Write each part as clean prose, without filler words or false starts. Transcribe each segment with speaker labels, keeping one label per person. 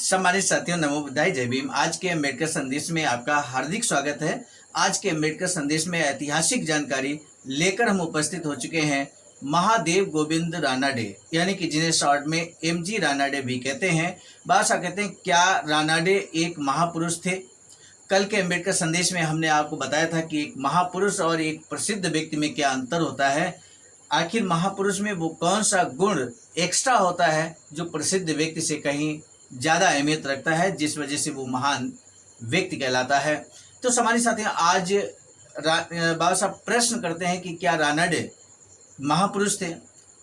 Speaker 1: सम्मानित साथियों, नमो बुद्धाय, जय भीम। आज के अम्बेडकर संदेश में आपका हार्दिक स्वागत है। आज के अम्बेडकर संदेश में ऐतिहासिक जानकारी लेकर हम उपस्थित हो चुके हैं महादेव गोविंद रानाडे, यानी कि जिन्हें शॉर्ट में एमजी रानाडे भी कहते हैं। बादशाह कहते हैं, क्या रानाडे एक महापुरुष थे? कल के अम्बेडकर संदेश में हमने आपको बताया था कि एक महापुरुष और एक प्रसिद्ध व्यक्ति में क्या अंतर होता है। आखिर महापुरुष में वो कौन सा गुण एक्स्ट्रा होता है जो प्रसिद्ध व्यक्ति से कहीं ज़्यादा अहमियत रखता है, जिस वजह से वो महान व्यक्ति कहलाता है। तो हमारे साथी आज बाबा साहब प्रश्न करते हैं कि क्या रानाडे महापुरुष थे।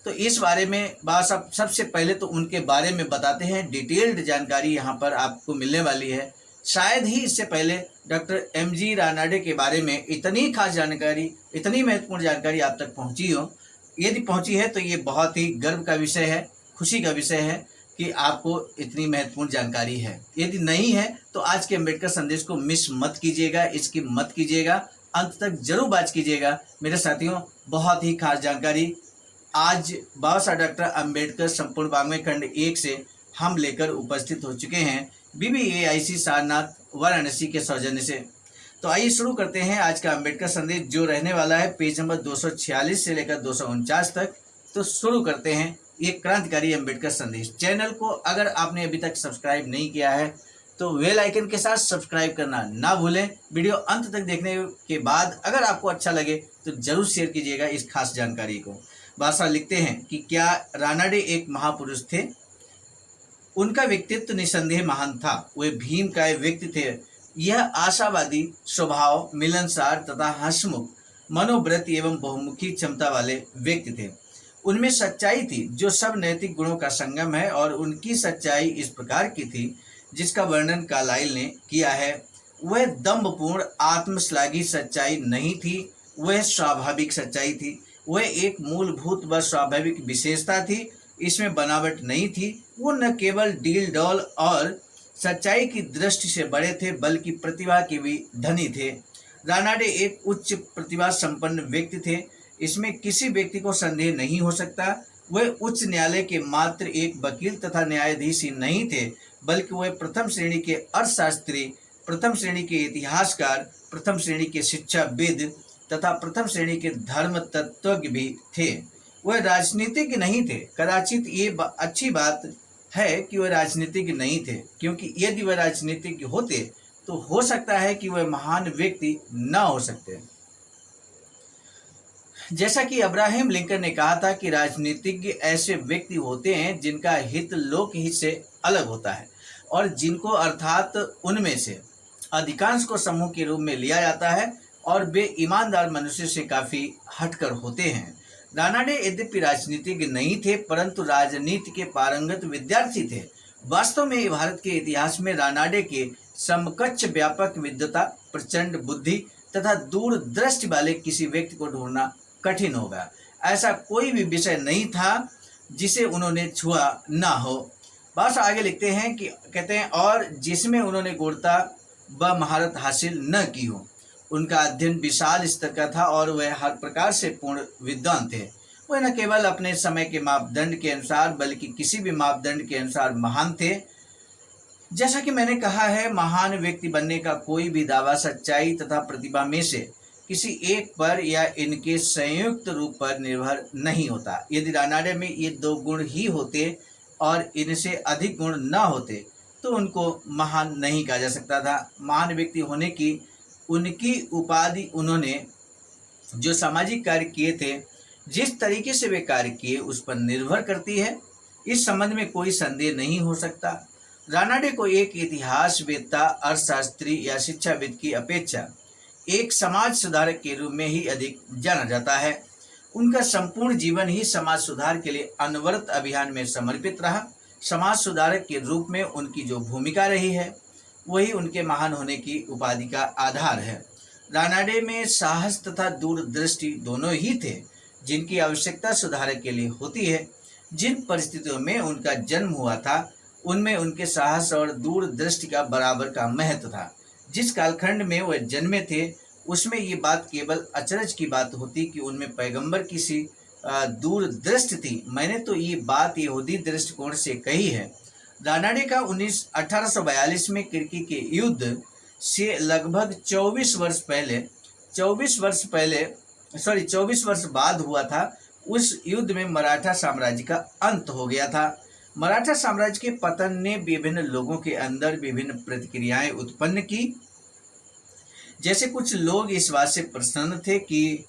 Speaker 1: तो इस बारे में बाबा साहब सबसे पहले तो उनके बारे में बताते हैं। डिटेल्ड जानकारी यहाँ पर आपको मिलने वाली है। शायद ही इससे पहले डॉक्टर एमजी रानाडे के बारे में इतनी खास जानकारी, इतनी महत्वपूर्ण जानकारी आप तक पहुँची हो। यदि पहुँची है तो ये बहुत ही गर्व का विषय है, खुशी का विषय है कि आपको इतनी महत्वपूर्ण जानकारी है। यदि नहीं है तो आज के अम्बेडकर संदेश को मिस मत कीजिएगा, इसकी मत कीजिएगा, अंत तक जरूर बात कीजिएगा मेरे साथियों। बहुत ही खास जानकारी आज बाबा साहब डॉक्टर अम्बेडकर संपूर्ण वाङ्मय खंड 1 से हम लेकर उपस्थित हो चुके हैं BBAIC सारनाथ वाराणसी के सौजन्य से। तो आइए शुरू करते हैं आज का अम्बेडकर संदेश, जो रहने वाला है पेज नंबर 246 से लेकर 249 तक। तो शुरू करते हैं ये क्रांतिकारी अम्बेडकर संदेश। चैनल को अगर आपने अभी तक सब्सक्राइब नहीं किया है तो बेल आइकन के साथ सब्सक्राइब करना ना भूलें। वीडियो अंत तक देखने के बाद अगर आपको अच्छा लगे तो जरूर शेयर कीजिएगा इस खास जानकारी को। बादशाह लिखते हैं कि क्या रानाडे एक महापुरुष थे? उनका व्यक्तित्व निसंदेह महान था। वे भीम का व्यक्ति थे। यह आशावादी स्वभाव, मिलनसार तथा हंसमुख मनोव्रत एवं बहुमुखी क्षमता वाले व्यक्ति थे। उनमें सच्चाई थी जो सब नैतिक गुणों का संगम है, और उनकी सच्चाई इस प्रकार की थी जिसका वर्णन कार्लाइल ने किया है। वह दंभपूर्ण आत्मश्लाघी सच्चाई नहीं थी, वह स्वाभाविक सच्चाई थी। वह एक मूलभूत व स्वाभाविक विशेषता थी, इसमें बनावट नहीं थी। वो न केवल डील डॉल और सच्चाई की दृष्टि से बड़े थे, बल्कि प्रतिभा के भी धनी थे। रानाडे एक उच्च प्रतिभा संपन्न व्यक्ति थे, इसमें किसी व्यक्ति को संदेह नहीं हो सकता। वह उच्च न्यायालय के मात्र एक वकील तथा न्यायाधीश ही नहीं थे, बल्कि वह प्रथम श्रेणी के अर्थशास्त्री, प्रथम श्रेणी के इतिहासकार, प्रथम श्रेणी के शिक्षाविद तथा प्रथम श्रेणी के धर्म तत्वज्ञ भी थे। वह राजनीतिज्ञ नहीं थे। कदाचित ये अच्छी बात है कि वह राजनीतिज्ञ नहीं थे, क्योंकि यदि वह राजनीतिज्ञ होते तो हो सकता है कि वह महान व्यक्ति न हो सकते। जैसा कि अब्राहम लिंकन ने कहा था कि राजनीतिज्ञ ऐसे व्यक्ति होते हैं जिनका हित लोक हित से अलग होता है, और जिनको अर्थात उनमें से अधिकांश को समूह के रूप में लिया जाता है, और वे ईमानदार मनुष्य से काफी हटकर होते हैं। रानाडे यद्यपि राजनीतिज्ञ नहीं थे, परंतु राजनीति के पारंगत विद्यार्थी थे। वास्तव में भारत के इतिहास में रानाडे के समकक्ष व्यापक विद्वता, प्रचंड बुद्धि तथा दूरदृष्टि वाले किसी व्यक्ति को ढूंढना कठिन होगा। ऐसा कोई भी विषय नहीं था जिसे उन्होंने छुआ ना हो। बस आगे लिखते हैं कि कहते हैं, और जिसमें उन्होंने गूढ़ता व महारत हासिल न की हो। उनका अध्ययन विशाल स्तर का था और वह हर प्रकार से पूर्ण विद्वान थे। वह न केवल अपने समय के मापदंड के अनुसार बल्कि किसी भी मापदंड के अनुसार महान थे। जैसा कि मैंने कहा है, महान व्यक्ति बनने का कोई भी दावा सच्चाई तथा प्रतिभा में से किसी एक पर या इनके संयुक्त रूप पर निर्भर नहीं होता। यदि रानाडे में ये दो गुण ही होते और इनसे अधिक गुण न होते तो उनको महान नहीं कहा जा सकता था। महान व्यक्ति होने की उनकी उपाधि उन्होंने जो सामाजिक कार्य किए थे, जिस तरीके से वे कार्य किए, उस पर निर्भर करती है। इस संबंध में कोई संदेह नहीं हो सकता। रानाडे को एक इतिहासवेत्ता, अर्थशास्त्री या शिक्षाविद की अपेक्षा एक समाज सुधारक के रूप में ही अधिक जाना जाता है। उनका संपूर्ण जीवन ही समाज सुधार के लिए अनवरत अभियान में समर्पित रहा। समाज सुधारक के रूप में उनकी जो भूमिका रही है, वही उनके महान होने की उपाधि का आधार है। रानाडे में साहस तथा दूरदृष्टि दोनों ही थे, जिनकी आवश्यकता सुधारक के लिए होती है। जिन परिस्थितियों में उनका जन्म हुआ था, उनमें उनके साहस और दूरदृष्टि का बराबर का महत्व था। जिस कालखंड में वह जन्मे थे, उसमें ये बात केवल अचरज की बात होती कि उनमें पैगंबर की सी दूरदृष्टि थी। मैंने तो ये बात यहूदी दृष्टिकोण से कही है। रानाडे का 1842 में किर्की के युद्ध से लगभग 24 वर्ष बाद हुआ था। उस युद्ध में मराठा साम्राज्य का अंत हो गया था। मराठा साम्राज्य के पतन ने विभिन्न लोगों के अंदर विभिन्न प्रतिक्रियाएं उत्पन्न की। जैसे कुछ लोग इस बात से प्रसन्न थे कि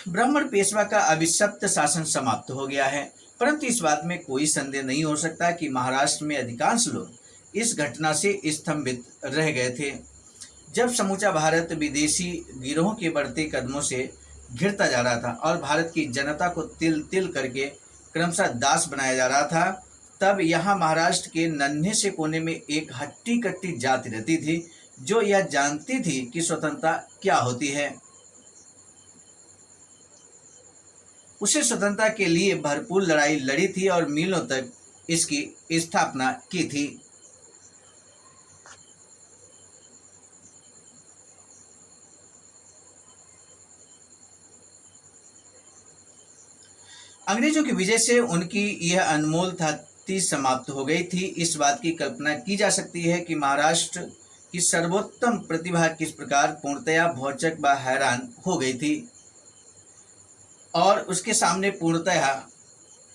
Speaker 1: ब्राह्मण पेशवा का अभिशप्त शासन समाप्त हो गया है, परंतु इस बात में कोई संदेह नहीं हो सकता कि महाराष्ट्र में अधिकांश लोग इस घटना से स्तंभित रह गए थे। जब समूचा भारत विदेशी गिरोहों के बढ़ते कदमों से घिरता जा रहा था और भारत की जनता को तिल तिल करके क्रमशः दास बनाया जा रहा था, तब यहाँ महाराष्ट्र के नन्हे से कोने में एक हट्टी कट्टी जाति रहती थी जो यह जानती थी कि स्वतंत्रता क्या होती है। उसे स्वतंत्रता के लिए भरपूर लड़ाई लड़ी थी और मीलों तक इसकी स्थापना की थी। अंग्रेजों की विजय से उनकी यह अनमोल ताकत समाप्त हो गई थी। इस बात की कल्पना की जा सकती है कि महाराष्ट्र की सर्वोत्तम प्रतिभा किस प्रकार पूर्णतया भौचक व हैरान हो गई थी और उसके सामने पूर्णतया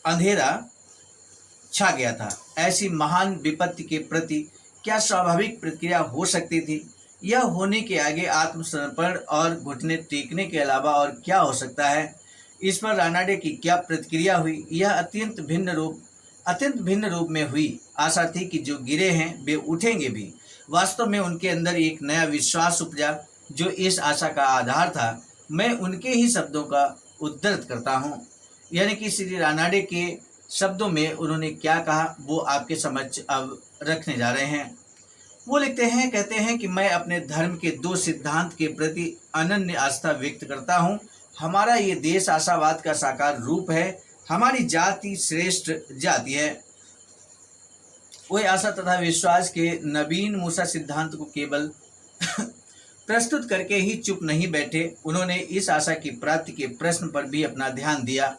Speaker 1: अंधेरा छा गया था। ऐसी महान विपत्ति के प्रति क्या स्वाभाविक प्रतिक्रिया हो सकती थी? यह होने के आगे आत्मसमर्पण और घुटने टेकने के अलावा और क्या हो सकता है? इस पर रानाडे की क्या प्रतिक्रिया हुई? यह अत्यंत भिन्न रूप में हुई। आशा थी कि जो गिरे हैं वे उठेंगे भी। वास्तव में उनके अंदर एक नया विश्वास उपजा जो इस आशा का आधार था। मैं उनके ही शब्दों का उद्धृत करता हूँ, यानी कि श्री रानाडे के शब्दों में उन्होंने क्या कहा वो आपके समक्ष अब रखने जा रहे हैं। वो लिखते हैं, कहते हैं कि मैं अपने धर्म के दो सिद्धांत के प्रति अनन्य आस्था व्यक्त करता हूँ। हमारा ये देश आशावाद का साकार रूप है। हमारी जाति श्रेष्ठ जाति है। वह आशा तथा विश्वास के नवीन मूसा सिद्धांत को केवल प्रस्तुत करके ही चुप नहीं बैठे, उन्होंने इस आशा की प्राप्ति के प्रश्न पर भी अपना ध्यान दिया।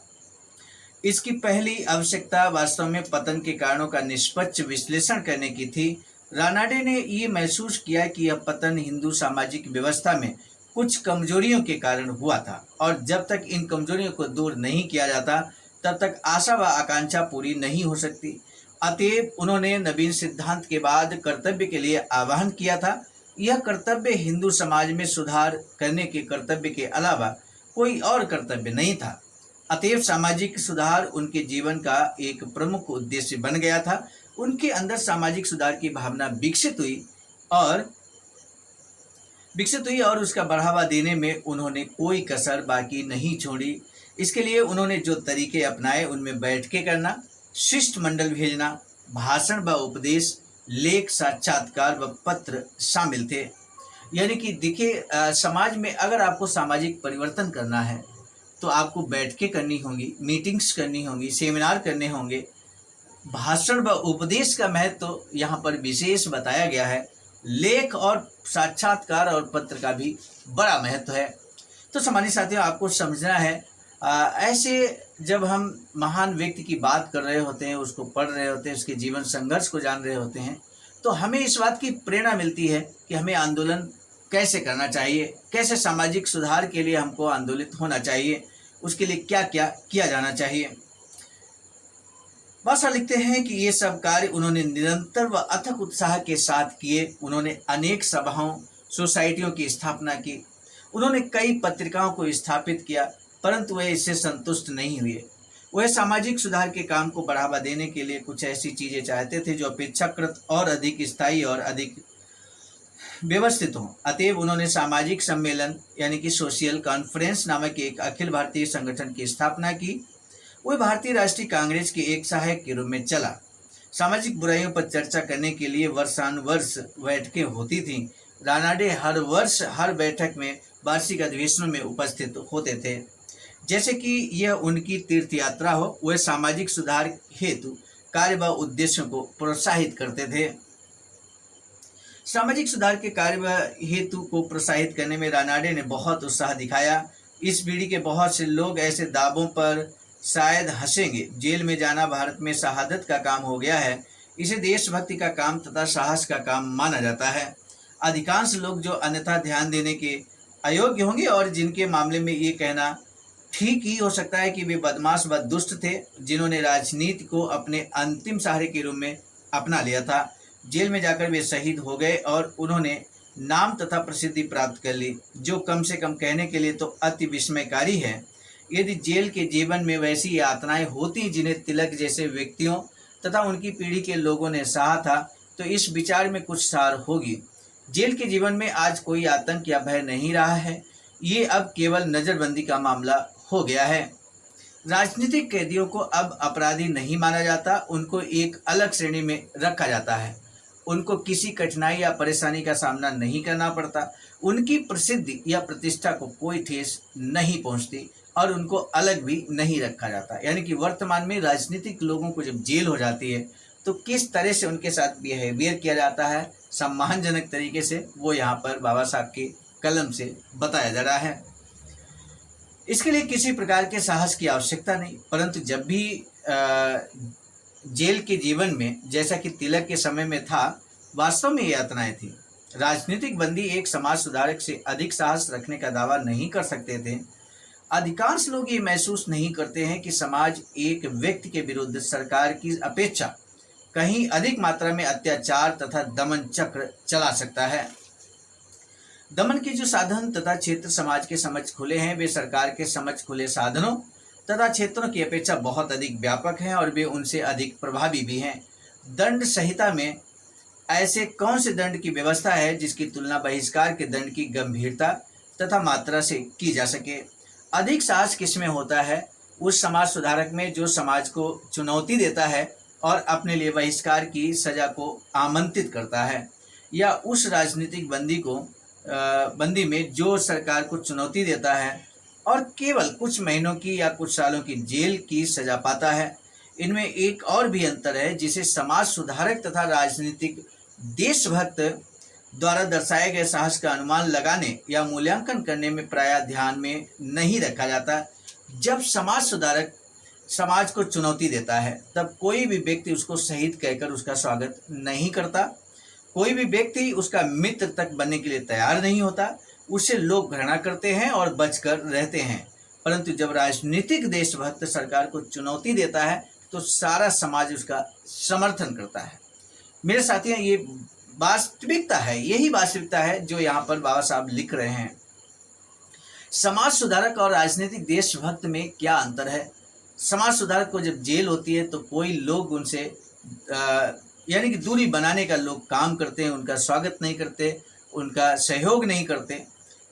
Speaker 1: इसकी पहली आवश्यकता वास्तव में पतन के कारणों का निष्पक्ष विश्लेषण करने की थी। रानाडे ने ये महसूस किया कि यह पतन हिंदू सामाजिक व्यवस्था में कुछ कमजोरियों के कारण हुआ था और जब तक इन कमजोरियों को दूर नहीं किया जाता तब तक आशा व आकांक्षा पूरी नहीं हो सकती। अतएव उन्होंने नवीन सिद्धांत के बाद कर्तव्य के लिए आह्वान किया था। यह कर्तव्य हिंदू समाज में सुधार करने के कर्तव्य के अलावा कोई और कर्तव्य नहीं था। अतएव सामाजिक सुधार उनके जीवन का एक प्रमुख उद्देश्य बन गया था। उनके अंदर सामाजिक सुधार की भावना विकसित हुई और उसका बढ़ावा देने में उन्होंने कोई कसर बाकी नहीं छोड़ी। इसके लिए उन्होंने जो तरीके अपनाए उनमें बैठकें करना, शिष्टमंडल भेजना, भाषण व उपदेश, लेख, साक्षात्कार व पत्र शामिल थे। यानी कि देखिए, समाज में अगर आपको सामाजिक परिवर्तन करना है तो आपको बैठकें करनी होंगी, मीटिंग्स करनी होंगी, सेमिनार करने होंगे। भाषण व उपदेश का महत्व तो यहाँ पर विशेष बताया गया है। लेख और साक्षात्कार और पत्र का भी बड़ा महत्व है। तो सम्मानित साथियों, आपको समझना है, ऐसे जब हम महान व्यक्ति की बात कर रहे होते हैं, उसको पढ़ रहे होते हैं, उसके जीवन संघर्ष को जान रहे होते हैं, तो हमें इस बात की प्रेरणा मिलती है कि हमें आंदोलन कैसे करना चाहिए, कैसे सामाजिक सुधार के लिए हमको आंदोलित होना चाहिए, उसके लिए क्या क्या किया जाना चाहिए। भाषा लिखते हैं कि ये सब कार्य उन्होंने निरंतर व अथक उत्साह के साथ किए। उन्होंने अनेक सभाओं, सोसाइटियों की स्थापना की। उन्होंने कई पत्रिकाओं को स्थापित किया, परंतु वे इससे संतुष्ट नहीं हुए। वह सामाजिक सुधार के काम को बढ़ावा देने के लिए कुछ ऐसी चीजें चाहते थे जो अपेक्षाकृत और अधिक स्थायी और अधिक व्यवस्थित हों। अतएव उन्होंने सामाजिक सम्मेलन यानी कि सोशल कॉन्फ्रेंस नामक एक अखिल भारतीय संगठन की स्थापना की। वह भारतीय राष्ट्रीय कांग्रेस के एक सहायक के रूप में चला। सामाजिक बुराइयों पर चर्चा करने के लिए वर्षानुवर्ष बैठकें होती थीं। रानाडे हर वर्ष हर बैठक में वार्षिक अधिवेशनों में उपस्थित होते थे। जैसे कि यह उनकी तीर्थ यात्रा हो, वह सामाजिक सुधार हेतु कार्य व उद्देश्यों को प्रोत्साहित करते थे। सामाजिक सुधार के कार्य व हेतु को प्रोत्साहित करने में रानाडे ने बहुत उत्साह दिखाया। इस पीढ़ी के बहुत से लोग ऐसे दावों पर शायद हंसेंगे। जेल में जाना भारत में शहादत का काम हो गया है। इसे देशभक्ति का काम तथा साहस का काम माना जाता है। अधिकांश लोग जो अन्यथा ध्यान देने के अयोग्य होंगे और जिनके मामले में ये कहना ठीक ही हो सकता है कि वे बदमाश व दुष्ट थे, जिन्होंने राजनीति को अपने अंतिम सहारे के रूप में अपना लिया था। जेल में जाकर वे शहीद हो गए और उन्होंने नाम तथा प्रसिद्धि प्राप्त कर ली, जो कम से कम कहने के लिए तो अति विस्मयकारी है। यदि जेल के जीवन में वैसी यातनाएं होती जिन्हें तिलक जैसे व्यक्तियों तथा उनकी पीढ़ी के लोगों ने सहा था, तो इस विचार में कुछ सार होगी। जेल के जीवन में आज कोई आतंक या भय नहीं रहा है, ये अब केवल नज़रबंदी का मामला हो गया है। राजनीतिक कैदियों को अब अपराधी नहीं माना जाता, उनको एक अलग श्रेणी में रखा जाता है। उनको किसी कठिनाई या परेशानी का सामना नहीं करना पड़ता, उनकी प्रसिद्धि या प्रतिष्ठा को कोई ठेस नहीं पहुंचती और उनको अलग भी नहीं रखा जाता। यानी कि वर्तमान में राजनीतिक लोगों को जब जेल हो जाती है तो किस तरह से उनके साथ बिहेवियर किया जाता है सम्मानजनक तरीके से, वो यहाँ पर बाबा साहब की कलम से बताया जा रहा है। इसके लिए किसी प्रकार के साहस की आवश्यकता नहीं, परंतु जब भी जेल के जीवन में, जैसा कि तिलक के समय में था, वास्तव में यातनाएं थी। राजनीतिक बंदी एक समाज सुधारक से अधिक साहस रखने का दावा नहीं कर सकते थे। अधिकांश लोग ये महसूस नहीं करते हैं कि समाज एक व्यक्ति के विरुद्ध सरकार की अपेक्षा कहीं अधिक मात्रा में अत्याचार तथा दमन चक्र चला सकता है। दमन के जो साधन तथा क्षेत्र समाज के समझ खुले हैं, वे सरकार के समझ खुले साधनों तथा क्षेत्रों की अपेक्षा बहुत अधिक व्यापक हैं और वे उनसे अधिक प्रभावी भी हैं। दंड संहिता में ऐसे कौन से दंड की व्यवस्था है जिसकी तुलना बहिष्कार के दंड की गंभीरता तथा मात्रा से की जा सके? अधिक साहस किसमें होता है? उस समाज सुधारक में जो समाज को चुनौती देता है और अपने लिए बहिष्कार की सजा को आमंत्रित करता है, या उस राजनीतिक बंदी में जो सरकार को चुनौती देता है और केवल कुछ महीनों की या कुछ सालों की जेल की सजा पाता है? इनमें एक और भी अंतर है जिसे समाज सुधारक तथा राजनीतिक देशभक्त द्वारा दर्शाए गए साहस का अनुमान लगाने या मूल्यांकन करने में प्रायः ध्यान में नहीं रखा जाता। जब समाज सुधारक समाज को चुनौती देता है, तब कोई भी व्यक्ति उसको शहीद कहकर उसका स्वागत नहीं करता, कोई भी व्यक्ति उसका मित्र तक बनने के लिए तैयार नहीं होता, उसे लोग घृणा करते हैं और बचकर रहते हैं। परंतु जब राजनीतिक देशभक्त सरकार को चुनौती देता है तो सारा समाज उसका समर्थन करता है। मेरे साथियों, ये वास्तविकता है, यही वास्तविकता है जो यहाँ पर बाबा साहब लिख रहे हैं। समाज सुधारक और राजनीतिक देशभक्त में क्या अंतर है? समाज सुधारक को जब जेल होती है तो कोई लोग उनसे यानी कि दूरी बनाने का लोग काम करते हैं, उनका स्वागत नहीं करते, उनका सहयोग नहीं करते,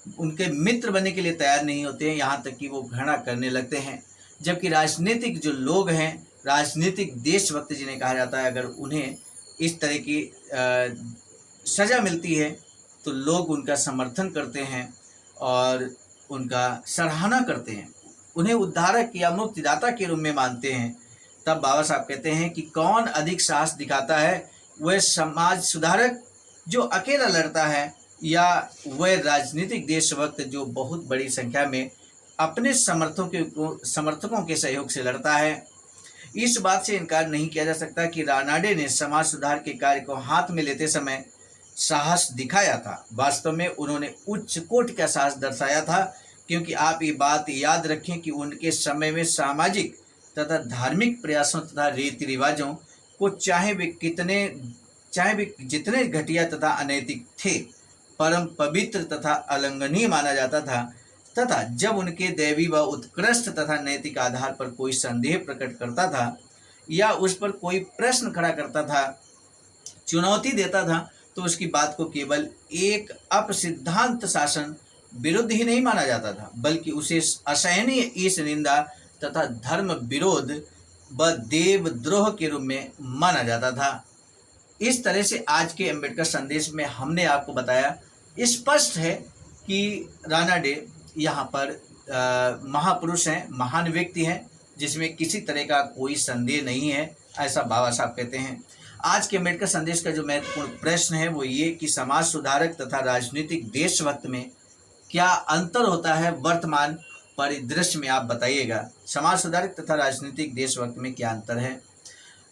Speaker 1: उनके मित्र बनने के लिए तैयार नहीं होते हैं, यहाँ तक कि वो घृणा करने लगते हैं। जबकि राजनीतिक जो लोग हैं, राजनीतिक देशभक्त जिन्हें कहा जाता है, अगर उन्हें इस तरह की सज़ा मिलती है तो लोग उनका समर्थन करते हैं और उनका सराहना करते हैं, उन्हें उद्धारक या मुक्तिदाता के रूप में मानते हैं। तब बाबा साहब कहते हैं कि कौन अधिक साहस दिखाता है, वह समाज सुधारक जो अकेला लड़ता है या वह राजनीतिक देशभक्त जो बहुत बड़ी संख्या में अपने समर्थकों के सहयोग से लड़ता है? इस बात से इनकार नहीं किया जा सकता कि रानाडे ने समाज सुधार के कार्य को हाथ में लेते समय साहस दिखाया था। वास्तव में उन्होंने उच्च कोटि का साहस दर्शाया था, क्योंकि आप ये बात याद रखें कि उनके समय में सामाजिक तथा धार्मिक प्रयासों तथा रीति रिवाजों को चाहे वे जितने घटिया तथा अनैतिक थे, परम पवित्र तथा अलंघनीय माना जाता था, तथा जब उनके दैवी व उत्कृष्ट तथा नैतिक आधार पर कोई संदेह प्रकट करता था या उस पर कोई प्रश्न खड़ा करता था, चुनौती देता था, तो उसकी बात को केवल एक अपसिद्धांत शासन विरुद्ध ही नहीं माना जाता था, बल्कि उसे असहनीय ईश निंदा तथा धर्म विरोध व देवद्रोह के रूप में माना जाता था। इस तरह से आज के अम्बेडकर संदेश में हमने आपको बताया, स्पष्ट है कि रानाडे यहाँ पर महापुरुष हैं, महान व्यक्ति हैं, जिसमें किसी तरह का कोई संदेह नहीं है, ऐसा बाबा साहब कहते हैं। आज के अम्बेडकर संदेश का जो महत्वपूर्ण प्रश्न है वो ये कि समाज सुधारक तथा राजनीतिक देशभक्त में क्या अंतर होता है वर्तमान परिदृश्य में, आप बताइएगा। समाज सुधारक तथा राजनीतिक देशभक्त में क्या अंतर है?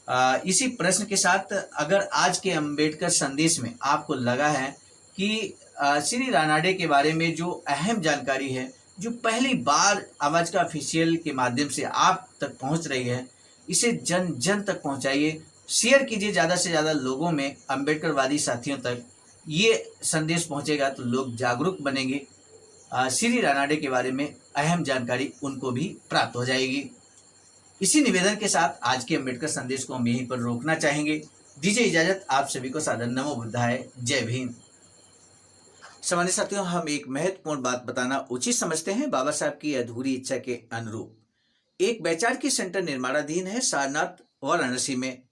Speaker 1: इसी प्रश्न के साथ अगर आज के अम्बेडकर संदेश में आपको लगा है कि श्री रानाडे के बारे में जो अहम जानकारी है, जो पहली बार आवाज का ऑफिशियल के माध्यम से आप तक पहुंच रही है, इसे जन जन तक पहुंचाइए, शेयर कीजिए ज़्यादा से ज़्यादा लोगों में, अम्बेडकरवादी साथियों तक ये संदेश पहुंचेगा तो लोग जागरूक बनेंगे। श्री रानाडे के बारे में अहम जानकारी उनको भी प्राप्त हो जाएगी। इसी निवेदन के साथ आज के अम्बेडकर संदेश को हम यहीं पर रोकना चाहेंगे। दीजिए इजाजत, आप सभी को सादर नमो बुद्धाय, जय भीम। सामान्य साथियों, हम एक महत्वपूर्ण बात बताना उचित समझते हैं। बाबा साहब की अधूरी इच्छा के अनुरूप एक वैचारिक सेंटर निर्माणाधीन है सारनाथ वाराणसी में,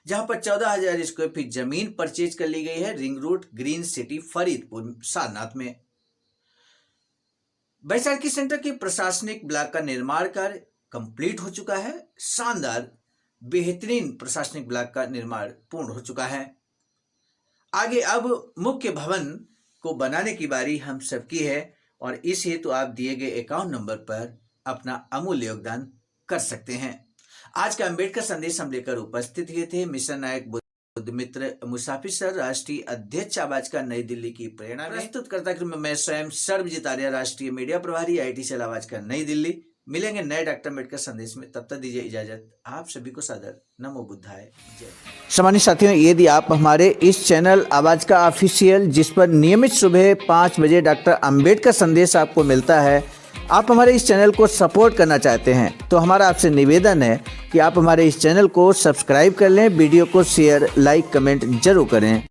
Speaker 1: जहां पर 14,000 स्क्वायर फीट जमीन परचेज कर ली गई है ring road green city Faridpur Sarnath में। वैचारिक सेंटर के प्रशासनिक ब्लॉक का निर्माण कार्य कंप्लीट हो चुका है। शानदार बेहतरीन प्रशासनिक ब्लॉक का निर्माण पूर्ण हो चुका है। आगे अब मुख्य भवन को बनाने की बारी हम सबकी है और इस हेतु आप दिए गए अकाउंट नंबर पर अपना अमूल्य योगदान कर सकते हैं। आज का अम्बेडकर संदेश हम लेकर उपस्थित हुए थे मिशन नायक बुद्ध मित्र मुसाफिर सर, राष्ट्रीय अध्यक्ष आवाज का नई दिल्ली की प्रेरणा में। प्रस्तुत करता क्रम मैं स्वयं सर्वजीत आर्य, राष्ट्रीय मीडिया प्रभारी, IT सेल आवाज का नई दिल्ली। मिलेंगे नए डॉक्टर अम्बेडकर संदेश में, तब तक दीजिए इजाजत। आप सभी को सादर नमो बुद्धाय, जय। सामान्य साथियों, यदि आप हमारे इस चैनल आवाज का ऑफिशियल, जिस पर नियमित सुबह 5 बजे डॉक्टर अम्बेडकर संदेश आपको मिलता है, आप हमारे इस चैनल को सपोर्ट करना चाहते हैं तो हमारा आपसे निवेदन है कि आप हमारे इस चैनल को सब्सक्राइब कर लें, वीडियो को शेयर, लाइक, कमेंट जरूर करें।